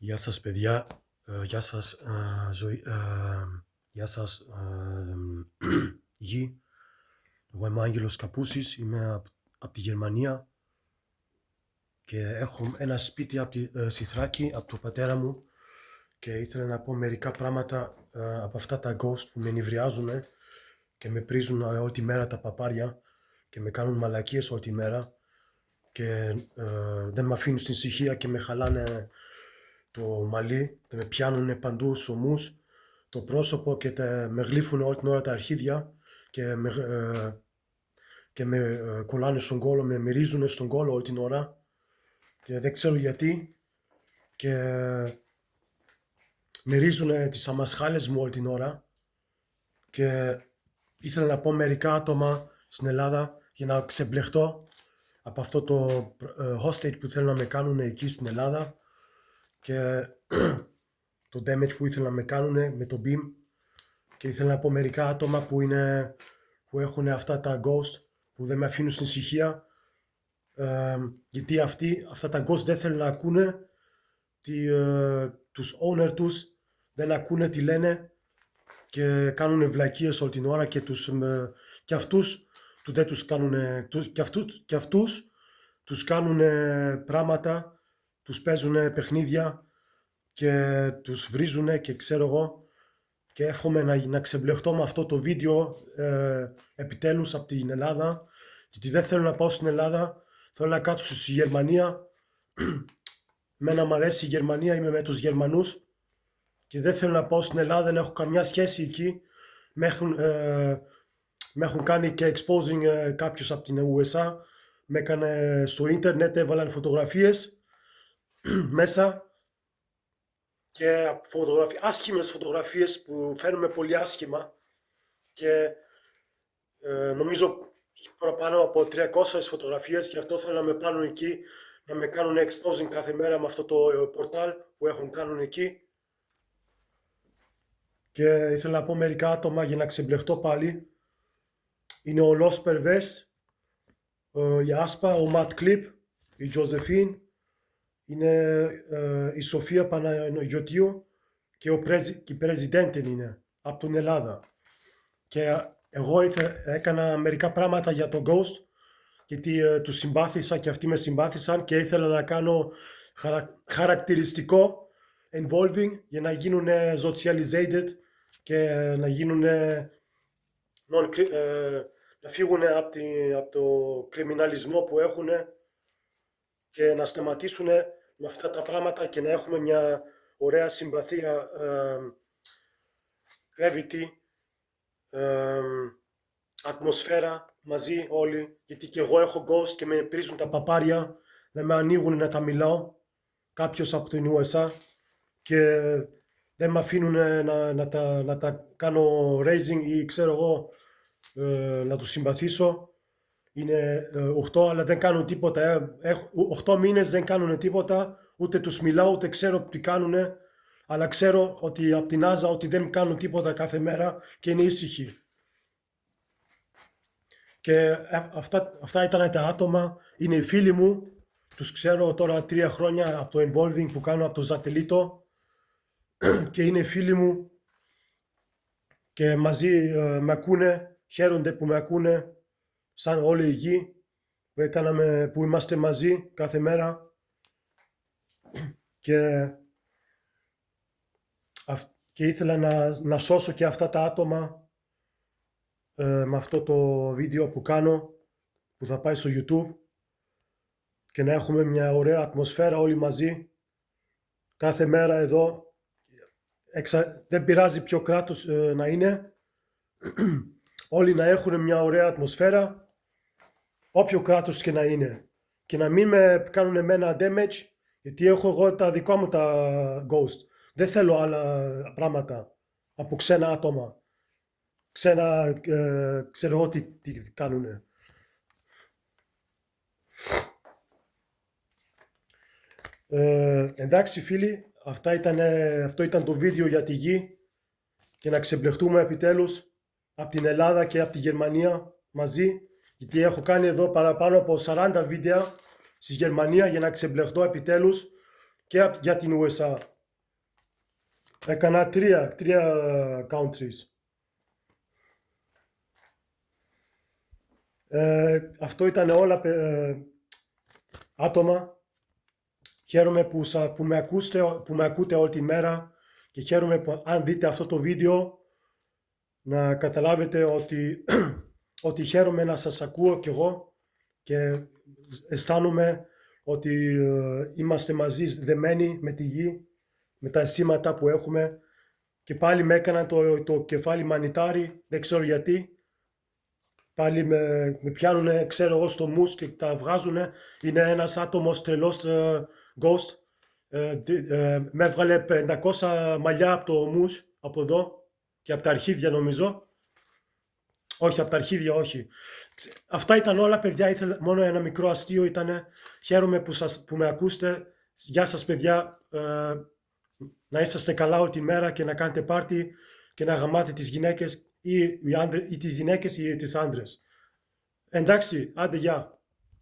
Γεια σας παιδιά, γεια σας ζωή, γεια σας γη. Εγώ είμαι ο Άγγελος Καπούσης, είμαι από τη Γερμανία και έχω ένα σπίτι από τη Σιθράκη, από τον πατέρα μου, και ήθελα να πω μερικά πράγματα από αυτά τα ghost που με νευριάζουν και με πρίζουν όλη τη μέρα τα παπάρια και με κάνουν μαλακίες όλη τη μέρα και δεν με αφήνουν στην ησυχία και με χαλάνε το μαλλί, με πιάνουν παντού στους ώμους, το πρόσωπο και με γλύφουν όλη την ώρα τα αρχίδια και με κολλάνε στον κόλο, με μυρίζουν στον κόλο όλη την ώρα και δεν ξέρω γιατί και μυρίζουν τις αμασχάλες μου όλη την ώρα και ήθελα να πω μερικά άτομα στην Ελλάδα για να ξεμπλεχτώ από αυτό το hostage που θέλουν να με κάνουν εκεί στην Ελλάδα και το damage που ήθελαν να με κάνουν με το beam, και ήθελα να πω μερικά άτομα που έχουν αυτά τα ghost που δεν με αφήνουν στην ησυχία, γιατί αυτά τα ghost δεν θέλουν να ακούνε τους owner τους, δεν ακούνε τι λένε και κάνουν βλακίες όλη την ώρα και αυτούς δεν τους κάνουν, και αυτούς τους κάνουν πράγματα, τους παίζουν παιχνίδια και τους βρίζουνε και ξέρω εγώ, και εύχομαι να ξεμπλεχτώ με αυτό το βίντεο επιτέλους από την Ελλάδα, γιατί δεν θέλω να πάω στην Ελλάδα, θέλω να κάτσω στη Γερμανία. Μένα μου αρέσει η Γερμανία, είμαι με τους Γερμανούς και δεν θέλω να πάω στην Ελλάδα, δεν έχω καμιά σχέση εκεί. Με έχουν κάνει και exposing κάποιος από την USA, με έκανε στο ίντερνετ, έβαλαν φωτογραφίες μέσα και άσχημες φωτογραφίες που φαίνομαι πολύ άσχημα και νομίζω παραπάνω από 300 φωτογραφίες, και αυτό θέλω να με πάρουν εκεί, να με κάνουν exposing κάθε μέρα με αυτό το πορτάλ που έχουν κάνουν εκεί. Και ήθελα να πω μερικά άτομα για να ξεμπλεχτώ πάλι. Είναι ο Los Perves, η Άσπα, ο Ματ Κλιπ, η Τζοζεφίν, είναι η Σοφία Παναγιωτίου και η Πρεζιντέντιν είναι από την Ελλάδα. Και εγώ έκανα μερικά πράγματα για τον Ghost, γιατί τους συμπάθησα και αυτοί με συμπάθησαν και ήθελα να κάνω χαρακτηριστικό involving για να γίνουν socialized και να γίνουν να φύγουν από το κριμιναλισμό που έχουν και να σταματήσουν με αυτά τα πράγματα και να έχουμε μια ωραία συμπαθία, gravity, ατμοσφαίρα μαζί όλοι, γιατί και εγώ έχω ghost και με πρίζουν τα παπάρια, δεν με ανοίγουν να τα μιλάω, κάποιος από την USA, και δεν με αφήνουν να τα κάνω raising ή ξέρω εγώ, να τους συμπαθήσω. Είναι 8, αλλά δεν κάνουν τίποτα. 8 μήνες δεν κάνουν τίποτα, ούτε τους μιλάω, ούτε ξέρω τι κάνουν, αλλά ξέρω ότι από την Άζα ότι δεν κάνουν τίποτα κάθε μέρα και είναι ήσυχοι. Και αυτά ήταν τα άτομα, είναι οι φίλοι μου, τους ξέρω τώρα 3 χρόνια από το involving που κάνω από το Ζατελίτο και είναι φίλοι μου και μαζί με ακούνε, χαίρονται που με ακούνε, σαν όλη η γη που είμαστε μαζί κάθε μέρα, και ήθελα να σώσω και αυτά τα άτομα με αυτό το βίντεο που κάνω, που θα πάει στο YouTube, και να έχουμε μια ωραία ατμοσφαίρα όλοι μαζί κάθε μέρα εδώ. Δεν πειράζει ποιο κράτος να είναι, όλοι να έχουν μια ωραία ατμοσφαίρα, όποιο κράτος και να είναι, και να μην με κάνουν εμένα damage, γιατί έχω εγώ τα δικά μου τα ghost. Δεν θέλω άλλα πράγματα από ξένα άτομα. Ξέρω εγώ τι κάνουνε. Εντάξει φίλοι, αυτό ήταν το βίντεο για τη γη, και να ξεμπλεχτούμε επιτέλους από την Ελλάδα και από τη Γερμανία μαζί, γιατί έχω κάνει εδώ παραπάνω από 40 βίντεο στη Γερμανία για να ξεμπλεχτώ επιτέλους και για την USA. Έκανα τρία countries. Αυτό ήταν όλα άτομα. Χαίρομαι που με ακούτε όλη τη μέρα και χαίρομαι που αν δείτε αυτό το βίντεο να καταλάβετε ότι χαίρομαι να σας ακούω κι εγώ και αισθάνομαι ότι είμαστε μαζί δεμένοι με τη γη, με τα αισθήματα που έχουμε και πάλι με έκαναν το κεφάλι μανιτάρι, δεν ξέρω γιατί. Πάλι με πιάνουνε, ξέρω εγώ, στο μους και τα βγάζουνε. Είναι ένας άτομος τρελός ghost. Με έβγαλε 500 μαλλιά από το μους, από εδώ και από τα αρχίδια νομίζω. Όχι, από τα αρχίδια όχι. Αυτά ήταν όλα, παιδιά. Ήθελα μόνο ένα μικρό αστείο ήτανε. Χαίρομαι που με ακούσετε. Γεια σας, παιδιά. Να είσαστε καλά όλη τη μέρα και να κάνετε πάρτι και να γαμάτε τις γυναίκες ή τις γυναίκες ή τις άντρες. Εντάξει, άντε γεια.